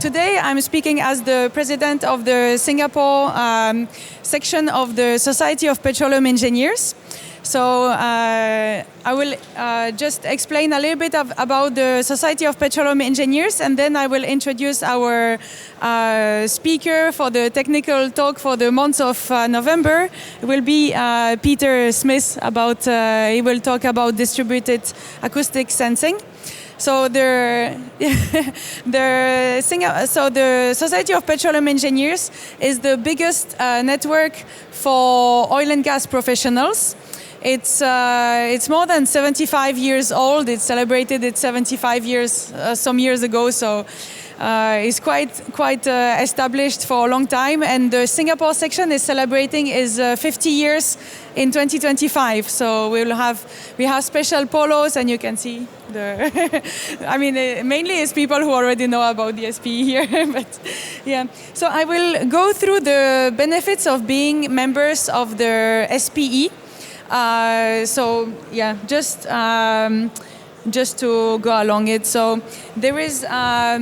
today I'm speaking as the president of the Singapore section of the Society of Petroleum Engineers. So I will just explain a little bit about the Society of Petroleum Engineers, and then I will introduce our speaker for the technical talk for the month of November. It will be Peter Smith. He will talk about distributed acoustic sensing. So the Society of Petroleum Engineers is the biggest network for oil and gas professionals. It's more than 75 years old. It celebrated its 75 years some years ago, so it's quite established for a long time. And the Singapore section is celebrating its 50 years in 2025. So we have special polos, and you can see the. I mean, mainly it's people who already know about the SPE here, but yeah. So I will go through the benefits of being members of the SPE. So yeah, just to go along it. So there is a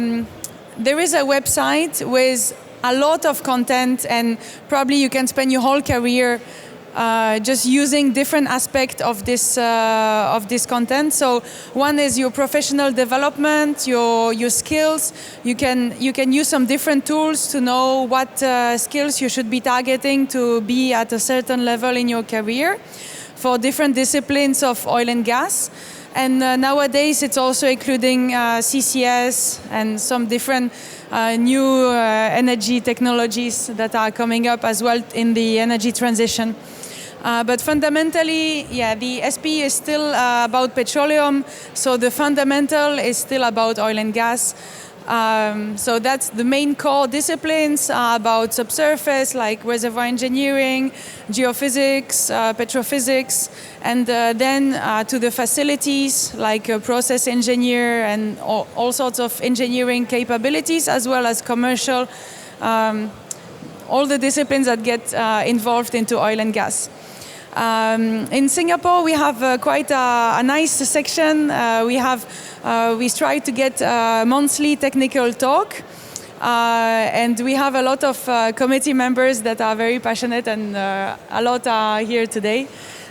website with a lot of content, and probably you can spend your whole career just using different aspects of this content. So one is your professional development, your skills. You can use some different tools to know what skills you should be targeting to be at a certain level in your career for different disciplines of oil and gas. And nowadays it's also including CCS and some different new energy technologies that are coming up as well in the energy transition. But fundamentally, yeah, the SPE is still about petroleum, so the fundamental is still about oil and gas. So that's the main core disciplines about subsurface, like reservoir engineering, geophysics, petrophysics, and then to the facilities, like process engineer and all sorts of engineering capabilities, as well as commercial, all the disciplines that get involved into oil and gas. In Singapore, we have quite a nice section. We try to get a monthly technical talk, and we have a lot of committee members that are very passionate, and a lot are here today.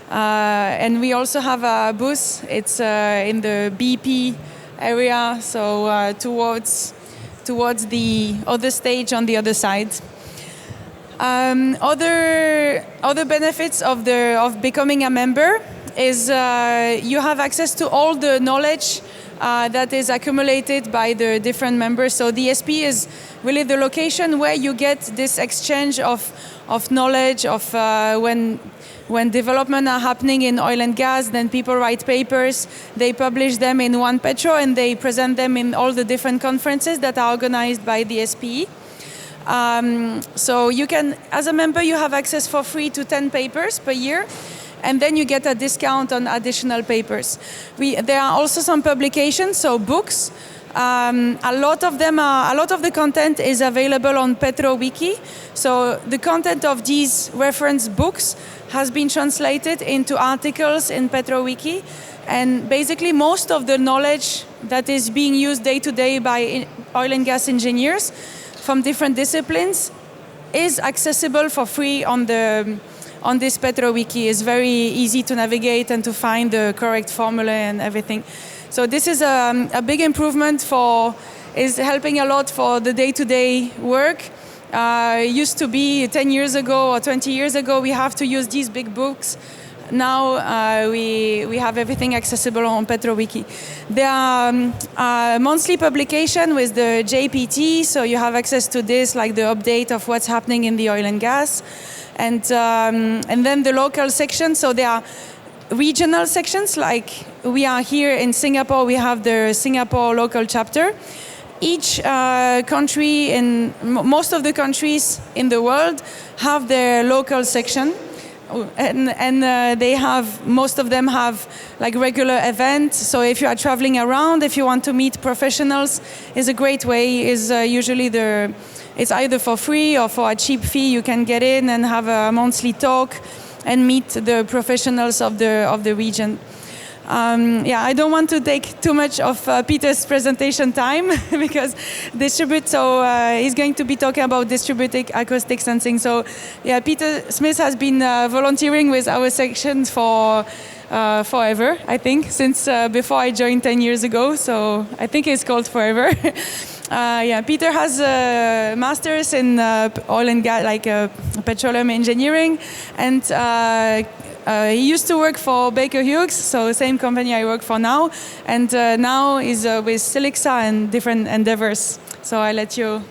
And we also have a booth. It's in the BP area, so towards the other stage on the other side. Other benefits of becoming a member is you have access to all the knowledge that is accumulated by the different members. So the SPE is really the location where you get this exchange of knowledge of when development are happening in oil and gas. Then people write papers, they publish them in One Petro, and they present them in all the different conferences that are organized by the SPE. So you can, as a member, you have access for free to 10 papers per year, and then you get a discount on additional papers. There are also some publications, so books. A lot of the content is available on PetroWiki. So the content of these reference books has been translated into articles in PetroWiki, and basically most of the knowledge that is being used day to day by oil and gas engineers from different disciplines is accessible for free on this PetroWiki. It's very easy to navigate and to find the correct formula and everything. So this is a big improvement is helping a lot for the day-to-day work. Used to be 10 years ago or 20 years ago, we have to use these big books. Now we have everything accessible on PetroWiki. There are monthly publication with the JPT, so you have access to this, like the update of what's happening in the oil and gas, and then the local section. So there are regional sections, like we are here in Singapore. We have the Singapore local chapter. Each country, in most of the countries in the world, have their local section. And most of them have like regular events. So if you are traveling around, if you want to meet professionals, is a great way. Usually it's either for free or for a cheap fee. You can get in and have a monthly talk and meet the professionals of the region. Yeah, I don't want to take too much of Peter's presentation time because he's going to be talking about distributed acoustic sensing. So yeah, Peter Smith has been volunteering with our section for forever, I think, since before I joined 10 years ago. So I think it's called forever. Yeah, Peter has a master's in oil and gas, like petroleum engineering, and he used to work for Baker Hughes, so same company I work for now, and now is with Silixa and different endeavors. So I let you.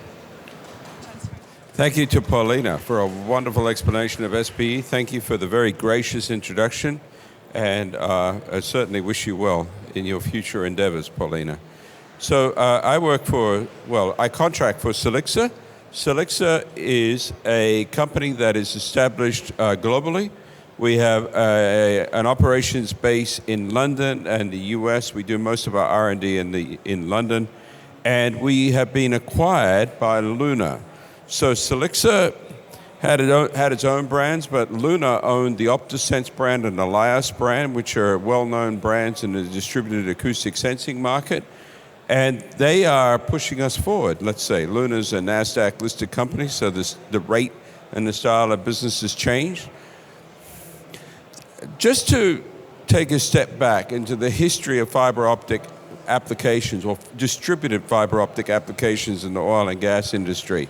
Thank you to Paulina for a wonderful explanation of SPE. Thank you for the very gracious introduction, and I certainly wish you well in your future endeavors, Paulina. So I contract for Silixa. Silixa is a company that is established globally. We have an operations base in London and the US. We do most of our R&D in London. And we have been acquired by Luna. So Silixa had its own brands, but Luna owned the OptiSense brand and the Lias brand, which are well-known brands in the distributed acoustic sensing market. And they are pushing us forward, let's say. Luna's a NASDAQ-listed company, so the rate and the style of business has changed. Just to take a step back into the history of fiber optic applications, or distributed fiber optic applications in the oil and gas industry.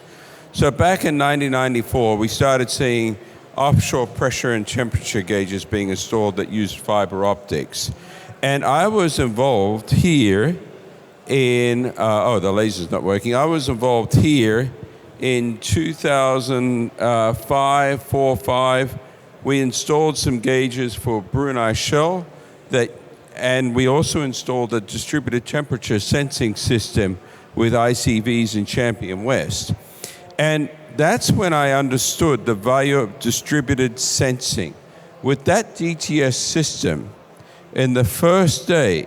So back in 1994, we started seeing offshore pressure and temperature gauges being installed that used fiber optics. And I was involved here in, the laser's not working. I was involved here in 2005, 5. We installed some gauges for Brunei Shell and we also installed a distributed temperature sensing system with ICVs in Champion West. And that's when I understood the value of distributed sensing. With that DTS system, in the first day,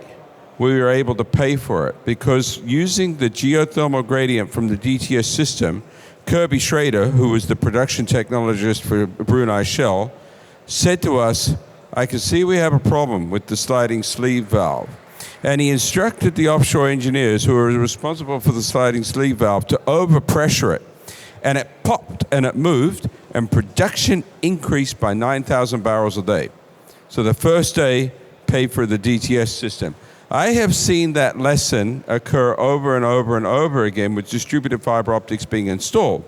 we were able to pay for it because using the geothermal gradient from the DTS system, Kirby Schrader, who was the production technologist for Brunei Shell, said to us, I can see we have a problem with the sliding sleeve valve. And he instructed the offshore engineers who were responsible for the sliding sleeve valve to overpressure it. And it popped and it moved, and production increased by 9,000 barrels a day. So the first day paid for the DTS system. I have seen that lesson occur over and over and over again with distributed fiber optics being installed.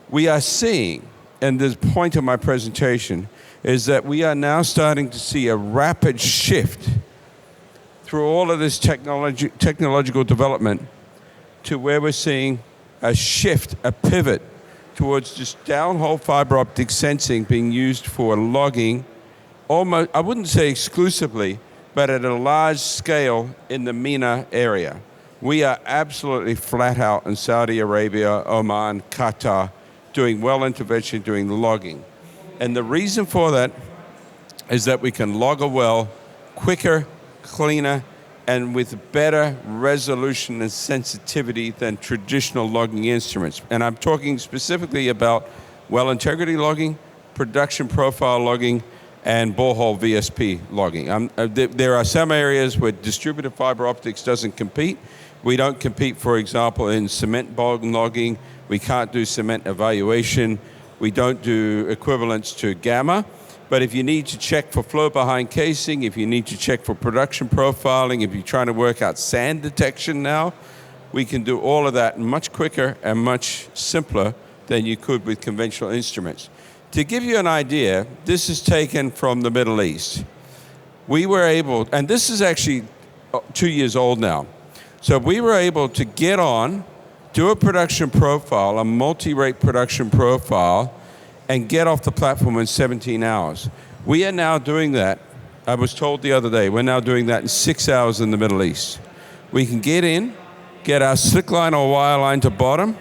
We are seeing, and the point of my presentation is that we are now starting to see a rapid shift through all of this technological development to where we're seeing a shift, a pivot towards just downhole fiber optic sensing being used for logging, almost, I wouldn't say exclusively, but at a large scale in the MENA area. We are absolutely flat out in Saudi Arabia, Oman, Qatar, doing well intervention, doing logging. And the reason for that is that we can log a well quicker, cleaner, and with better resolution and sensitivity than traditional logging instruments. And I'm talking specifically about well integrity logging, production profile logging, and borehole VSP logging. There are some areas where distributed fiber optics doesn't compete. We don't compete, for example, in cement bog logging. We can't do cement evaluation. We don't do equivalents to gamma. But if you need to check for flow behind casing, if you need to check for production profiling, if you're trying to work out sand detection now, we can do all of that much quicker and much simpler than you could with conventional instruments. To give you an idea, this is taken from the Middle East. We were able, and this is actually 2 years old now, so we were able to get on, do a production profile, a multi-rate production profile, and get off the platform in 17 hours. We are now doing that, I was told the other day, we're now doing that in 6 hours in the Middle East. We can get in, get our slick line or wire line to bottom,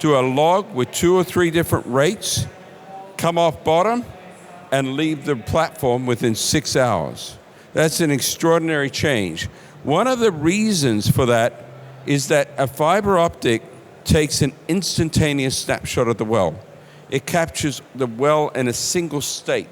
do a log with 2 or 3 different rates, come off bottom, and leave the platform within 6 hours. That's an extraordinary change. One of the reasons for that is that a fiber optic takes an instantaneous snapshot of the well. It captures the well in a single state.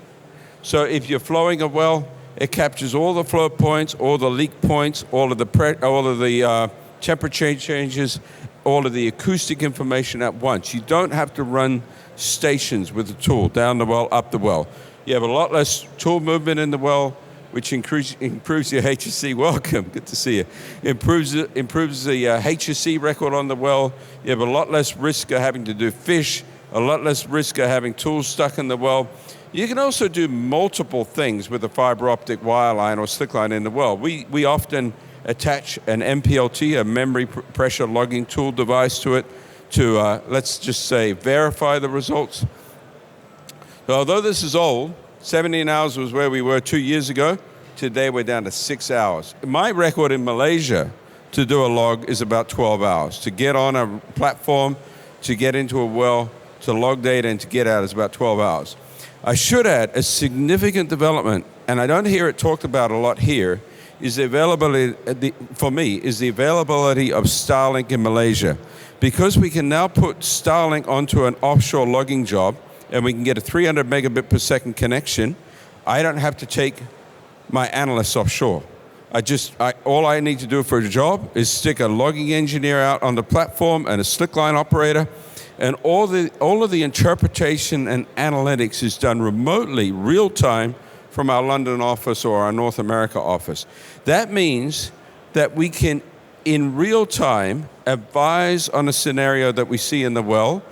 So if you're flowing a well, It captures all the flow points, all the leak points, all of the temperature changes, all of the acoustic information at once. You don't have to run stations with the tool, down the well, up the well. You have a lot less tool movement in the well, which improves your HSC. Welcome, good to see you. Improves the HSC record on the well. You have a lot less risk of having to do fish, a lot less risk of having tools stuck in the well. You can also do multiple things with a fiber optic wireline or slick line in the well. We often attach an MPLT, a memory pressure logging tool device to it to, let's just say, verify the results. So although this is old, 17 hours was where we were 2 years ago. Today we're down to 6 hours. My record in Malaysia to do a log is about 12 hours. To get on a platform, to get into a well, to log data and to get out is about 12 hours. I should add a significant development, and I don't hear it talked about a lot here, is the availability, for me, is the availability of Starlink in Malaysia. Because we can now put Starlink onto an offshore logging job, and we can get a 300 megabit per second connection, I don't have to take my analysts offshore. All I need to do for a job is stick a logging engineer out on the platform and a slickline operator, and all of the interpretation and analytics is done remotely, real time, from our London office or our North America office. That means that we can, in real time, advise on a scenario that we see in the well.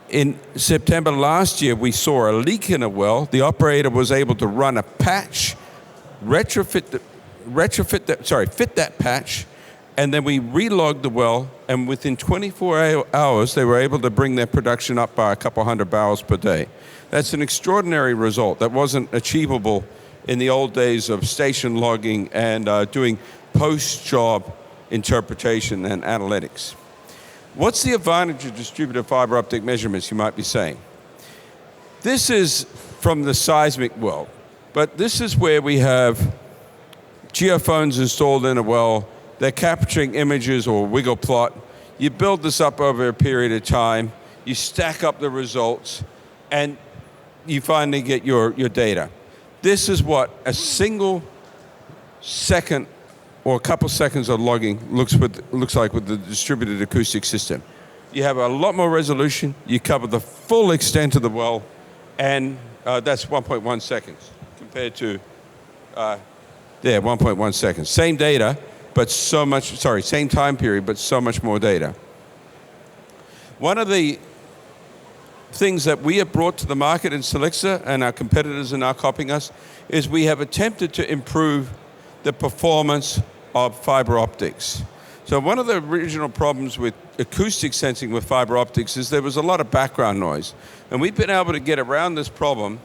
In September last year, we saw a leak in a well. The operator was able to run a patch, fit that patch, and then we relogged the well, and within 24 hours, they were able to bring their production up by a couple hundred barrels per day. That's an extraordinary result that wasn't achievable in the old days of station logging and doing post-job interpretation and analytics. What's the advantage of distributed fiber optic measurements, you might be saying? This is from the seismic world, but this is where we have geophones installed in a well. They're capturing images or wiggle plot. You build this up over a period of time, you stack up the results, and you finally get your data. This is what a single second or a couple seconds of logging looks like with the distributed acoustic system. You have a lot more resolution, you cover the full extent of the well, and that's 1.1 seconds compared to, 1.1 seconds. Same data, but same time period, but so much more data. One of the things that we have brought to the market in Selixa, and our competitors are now copying us, is we have attempted to improve the performance of fiber optics. So one of the original problems with acoustic sensing with fiber optics is there was a lot of background noise. And we've been able to get around this problem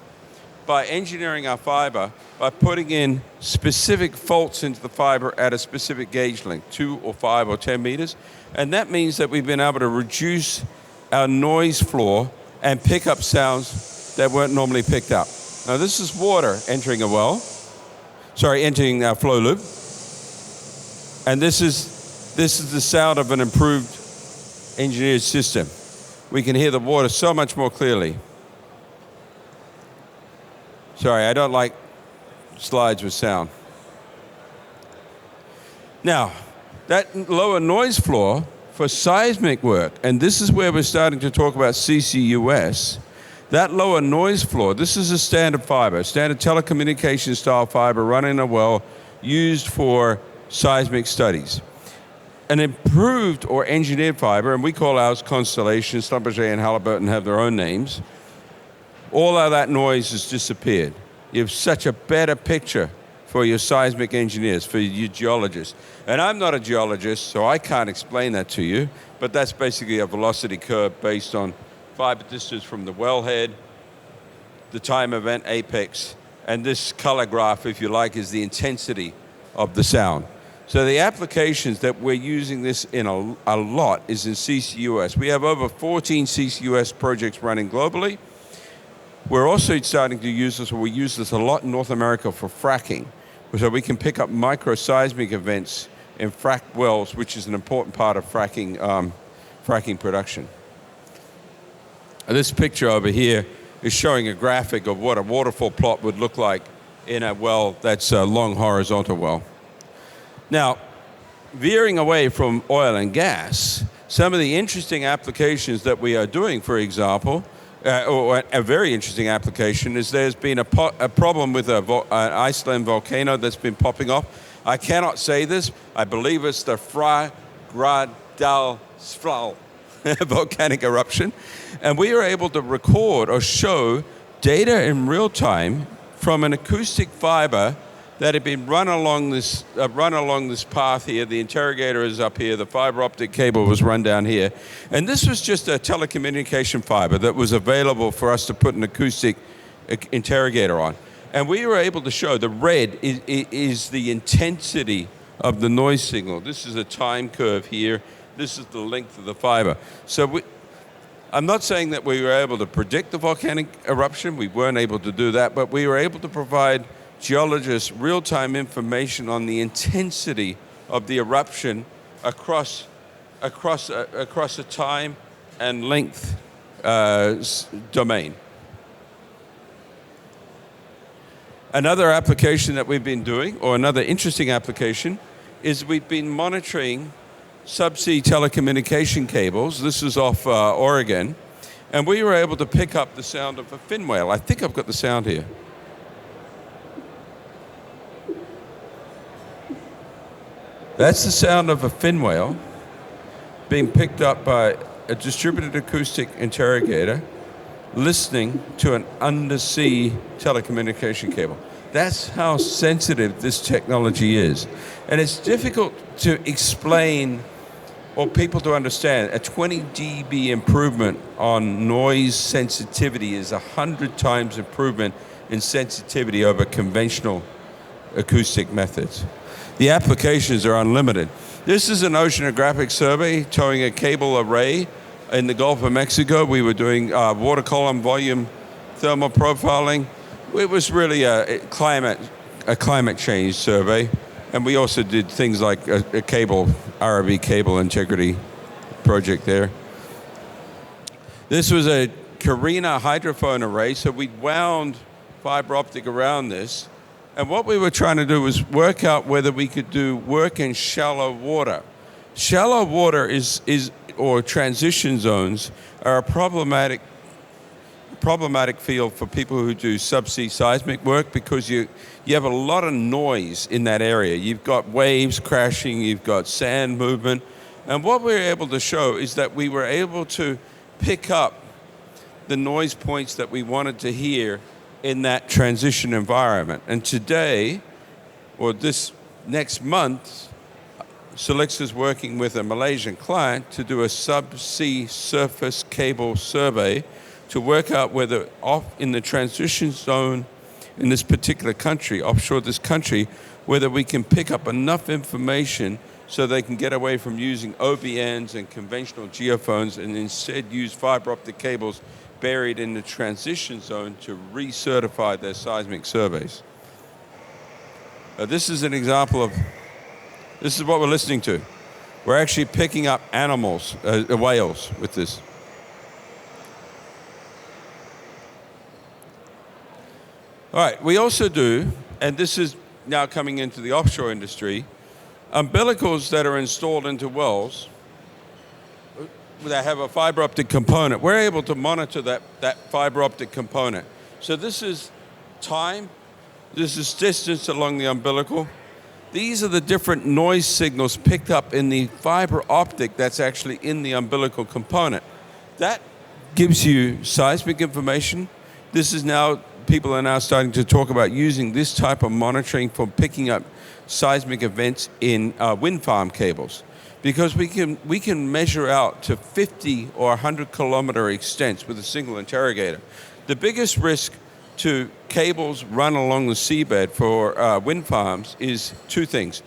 by engineering our fiber, by putting in specific faults into the fiber at a specific gauge length, 2 or 5 or 10 meters. And that means that we've been able to reduce our noise floor and pick up sounds that weren't normally picked up. Now this is water entering a well, entering our flow loop. And this is the sound of an improved engineered system. We can hear the water so much more clearly. Sorry, I don't like slides with sound. Now, that lower noise floor for seismic work, and this is where we're starting to talk about CCUS, that lower noise floor, this is a standard fiber, standard telecommunication style fiber run in a well used for seismic studies. An improved or engineered fiber, and we call ours Constellation, Schlumberger and Halliburton have their own names, all of that noise has disappeared. You have such a better picture for your seismic engineers, for your geologists. And I'm not a geologist, so I can't explain that to you, but that's basically a velocity curve based on fiber distance from the wellhead, the time event apex, and this color graph, if you like, is the intensity of the sound. So the applications that we're using this in a lot is in CCUS. We have over 14 CCUS projects running globally. We're also starting to use this, or we use this a lot in North America for fracking, so we can pick up microseismic events in frack wells, which is an important part of fracking production. This picture over here is showing a graphic of what a waterfall plot would look like in a well that's a long horizontal well. Now, veering away from oil and gas, some of the interesting applications that we are doing, for example, or a very interesting application is there's been a problem with an Iceland volcano that's been popping off. I cannot say this. I believe it's the Fagradalsfjall volcanic eruption. And we are able to record or show data in real time from an acoustic fiber that had been run along this path here. The interrogator is up here. The fiber optic cable was run down here. And this was just a telecommunication fiber that was available for us to put an acoustic interrogator on. And we were able to show the red is the intensity of the noise signal. This is a time curve here. This is the length of the fiber. So I'm not saying that we were able to predict the volcanic eruption. We weren't able to do that, but we were able to provide geologists real-time information on the intensity of the eruption across a time and length domain. Another application that we've been doing, or another interesting application, is we've been monitoring subsea telecommunication cables. This is off Oregon, and we were able to pick up the sound of a fin whale. I think I've got the sound here. That's the sound of a fin whale being picked up by a distributed acoustic interrogator listening to an undersea telecommunication cable. That's how sensitive this technology is. And it's difficult to explain or people to understand. A 20 dB improvement on noise sensitivity is 100 times improvement in sensitivity over conventional acoustic methods. The applications are unlimited. This is an oceanographic survey towing a cable array in the Gulf of Mexico. We were doing water column volume thermal profiling. It was really a climate change survey. And we also did things like a cable, ROV cable integrity project there. This was a Marina hydrophone array, so we wound fiber optic around this. And what we were trying to do was work out whether we could do work in shallow water. Shallow water or transition zones are a problematic field for people who do subsea seismic work because you have a lot of noise in that area. You've got waves crashing, you've got sand movement. And what we were able to show is that we were able to pick up the noise points that we wanted to hear in that transition environment. And today, or this next month, Selex is working with a Malaysian client to do a subsea surface cable survey to work out whether off in the transition zone in this particular country, offshore this country, whether we can pick up enough information so they can get away from using OBNs and conventional geophones and instead use fiber optic cables buried in the transition zone to recertify their seismic surveys. This is an example of, this is what we're listening to. We're actually picking up animals, whales with this. All right, we also do, and this is now coming into the offshore industry, umbilicals that are installed into wells that have a fiber optic component. We're able to monitor that fiber optic component. So this is time, this is distance along the umbilical. These are the different noise signals picked up in the fiber optic that's actually in the umbilical component. That gives you seismic information. This is now, people are now starting to talk about using this type of monitoring for picking up seismic events in wind farm cables. Because we can measure out to 50 or 100 kilometer extents with a single interrogator. The biggest risk to cables run along the seabed for wind farms is two things: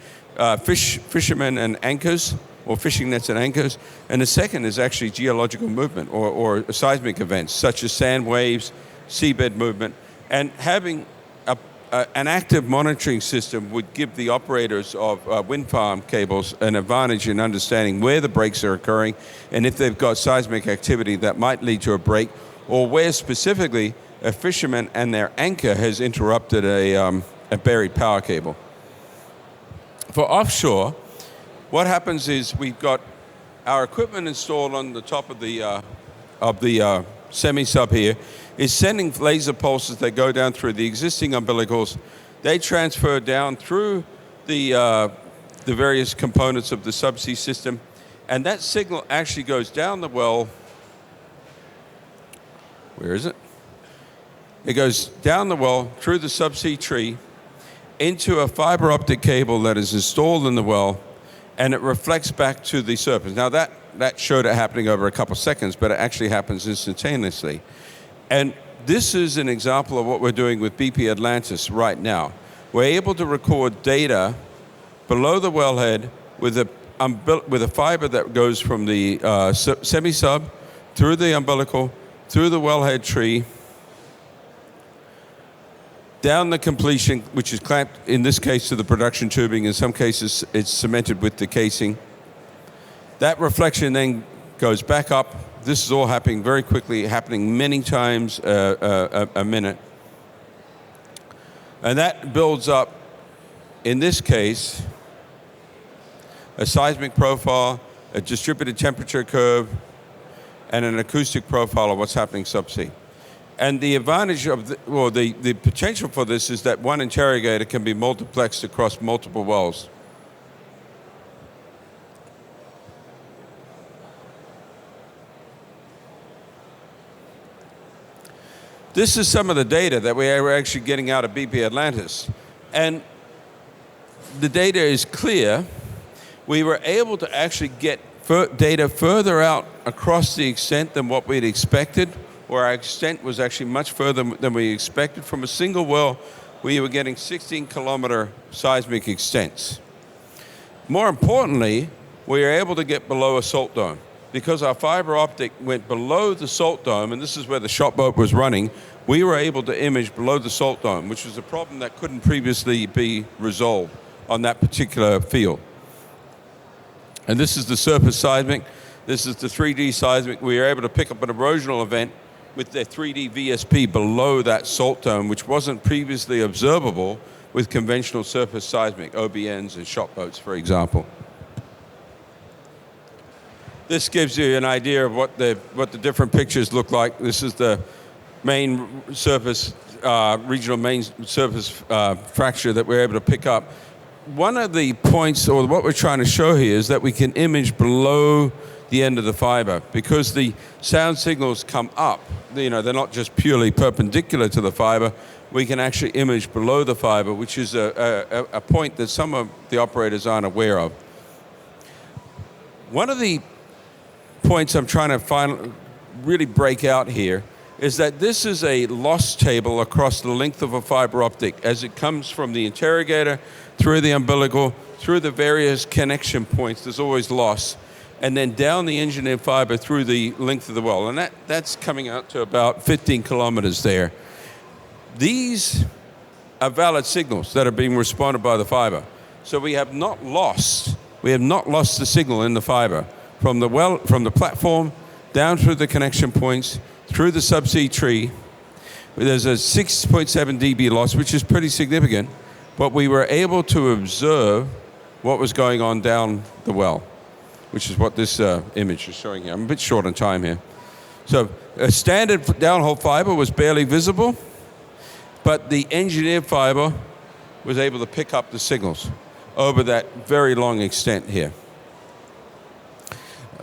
fishermen and anchors, or fishing nets and anchors, and the second is actually geological movement or seismic events such as sand waves, seabed movement, and having an active monitoring system would give the operators of wind farm cables an advantage in understanding where the breaks are occurring and if they've got seismic activity that might lead to a break, or where specifically a fisherman and their anchor has interrupted a buried power cable. For offshore, what happens is we've got our equipment installed on the top of the semi-sub here, is sending laser pulses that go down through the existing umbilicals. They transfer down through the various components of the subsea system, and that signal actually goes down the well. Where is it? It goes down the well, through the subsea tree, into a fiber optic cable that is installed in the well, and it reflects back to the surface. Now that showed it happening over a couple seconds, but it actually happens instantaneously. And this is an example of what we're doing with BP Atlantis right now. We're able to record data below the wellhead with a fiber that goes from the semi-sub, through the umbilical, through the wellhead tree, down the completion, which is clamped, in this case, to the production tubing. In some cases, it's cemented with the casing. That reflection then goes back up. This is all happening very quickly, happening many times a minute. And that builds up, in this case, a seismic profile, a distributed temperature curve, and an acoustic profile of what's happening subsea. And the advantage of, the potential for this is that one interrogator can be multiplexed across multiple wells. This is some of the data that we are actually getting out of BP Atlantis. And the data is clear. We were able to actually get data further out across the extent than what we'd expected, or our extent was actually much further than we expected. From a single well, we were getting 16-kilometer seismic extents. More importantly, we were able to get below a salt dome. Because our fiber optic went below the salt dome, and this is where the shot boat was running, we were able to image below the salt dome, which was a problem that couldn't previously be resolved on that particular field. And this is the surface seismic. This is the 3D seismic. We were able to pick up an erosional event with the 3D VSP below that salt dome, which wasn't previously observable with conventional surface seismic, OBNs and shot boats, for example. This gives you an idea of what the different pictures look like. This is the main surface, regional main surface fracture that we're able to pick up. One of the points, or what we're trying to show here, is that we can image below the end of the fiber, because the sound signals come up. They're not just purely perpendicular to the fiber. We can actually image below the fiber, which is a point that some of the operators aren't aware of. One of the points I'm trying to really break out here is that this is a loss table across the length of a fiber optic as it comes from the interrogator through the umbilical, through the various connection points. There's always loss. And then down the engineered fiber through the length of the well. And that's coming out to about 15 kilometers there. These are valid signals that are being responded by the fiber. So we have not lost the signal in the fiber from the platform down through the connection points, through the subsea tree. There's a 6.7 dB loss, which is pretty significant, but we were able to observe what was going on down the well, which is what this image is showing here. I'm a bit short on time here. So a standard downhole fiber was barely visible, but the engineered fiber was able to pick up the signals over that very long extent here.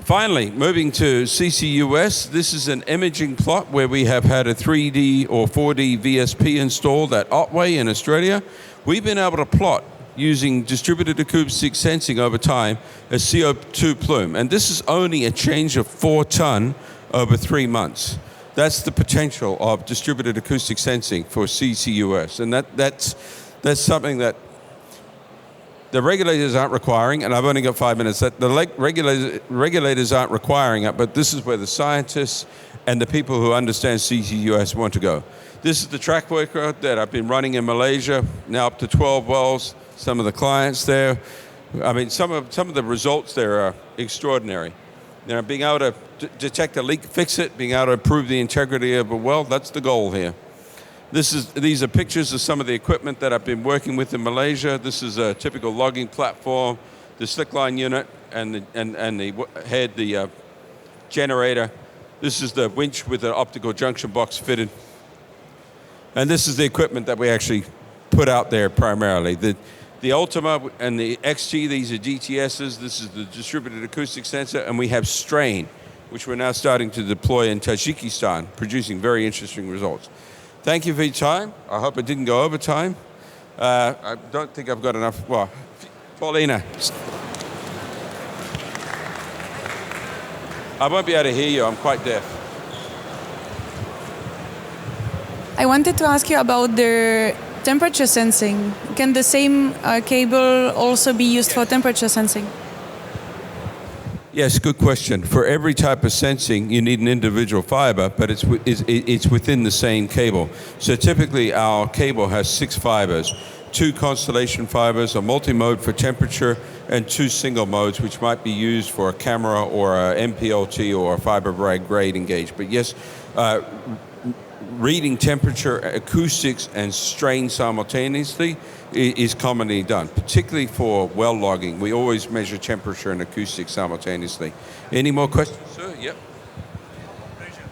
Finally, moving to CCUS, this is an imaging plot where we have had a 3D or 4D VSP installed at Otway in Australia. We've been able to plot using distributed acoustic sensing over time a CO2 plume. And this is only a change of 4 ton over 3 months. That's the potential of distributed acoustic sensing for CCUS. And that's something that the regulators aren't requiring, and I've only got 5 minutes, that the regulators aren't requiring it, but this is where the scientists and the people who understand CCUS want to go. This is the track record that I've been running in Malaysia, now up to 12 wells, some of the clients there. I mean, some of the results there are extraordinary. Being able to detect a leak, fix it, being able to improve the integrity of a well, that's the goal here. These are pictures of some of the equipment that I've been working with in Malaysia. This is a typical logging platform, the slickline unit, and the head, the generator. This is the winch with the optical junction box fitted. And this is the equipment that we actually put out there primarily. The Ultima and the XT, these are DTSs. This is the distributed acoustic sensor, and we have Strain, which we're now starting to deploy in Tajikistan, producing very interesting results. Thank you for your time. I hope it didn't go over time. I don't think I've got enough. Well, Paulina. I won't be able to hear you. I'm quite deaf. I wanted to ask you about the temperature sensing. Can the same cable also be used for temperature sensing? Yes, good question. For every type of sensing, you need an individual fiber, but it's within the same cable. So typically, our cable has 6 fibers, 2 constellation fibers, a multi-mode for temperature, and 2 single modes, which might be used for a camera or a MPLT or a fiber grade engage. But yes, reading temperature, acoustics, and strain simultaneously is commonly done, particularly for well logging. We always measure temperature and acoustics simultaneously. Any more questions, sir? Yep. Pressure.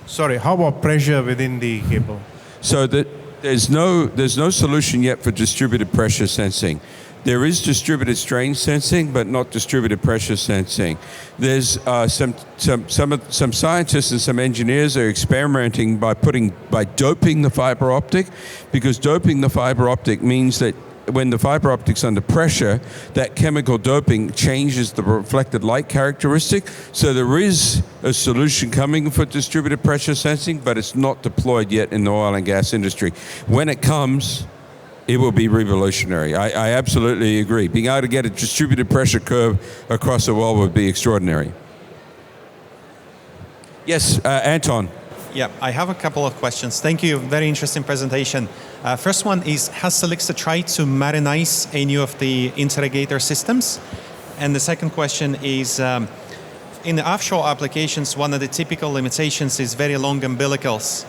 Sorry, how about pressure within the cable? So there's no solution yet for distributed pressure sensing. There is distributed strain sensing, but not distributed pressure sensing. There's some scientists and some engineers are experimenting by doping the fiber optic, because doping the fiber optic means that when the fiber optic's under pressure, that chemical doping changes the reflected light characteristic. So there is a solution coming for distributed pressure sensing, but it's not deployed yet in the oil and gas industry. When it comes, it will be revolutionary. I absolutely agree. Being able to get a distributed pressure curve across the world would be extraordinary. Yes, Anton. Yeah, I have a couple of questions. Thank you. Very interesting presentation. First one is, has Selixa tried to marinize any of the interrogator systems? And the second question is, in the offshore applications, one of the typical limitations is very long umbilicals.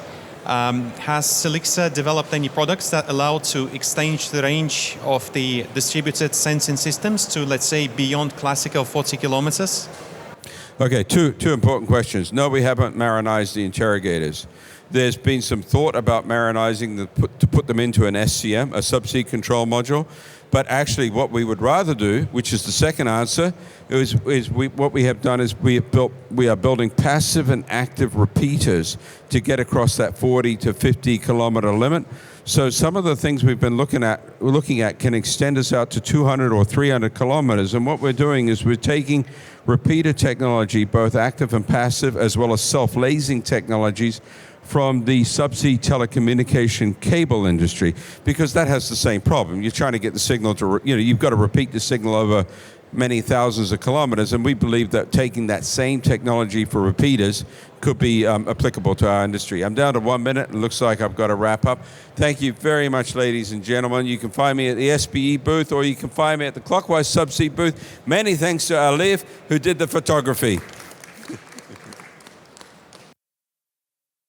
Has Selixa developed any products that allow to extend the range of the distributed sensing systems to, let's say, beyond classical 40 kilometers? Okay, two important questions. No, we haven't marinized the interrogators. There's been some thought about marinizing to put them into an SCM, a subsea control module. But actually, what we would rather do, which is the second answer, what we have done is we are building passive and active repeaters to get across that 40 to 50 kilometer limit. So some of the things we've been looking at can extend us out to 200 or 300 kilometers. And what we're doing is we're taking repeater technology, both active and passive, as well as self-lasing technologies from the subsea telecommunication cable industry, because that has the same problem. You're trying to get the signal to, you've got to repeat the signal over many thousands of kilometers, and we believe that taking that same technology for repeaters could be applicable to our industry. I'm down to 1 minute, and it looks like I've got to wrap up. Thank you very much, ladies and gentlemen. You can find me at the SBE booth, or you can find me at the Clockwise Subsea booth. Many thanks to Aliff, who did the photography.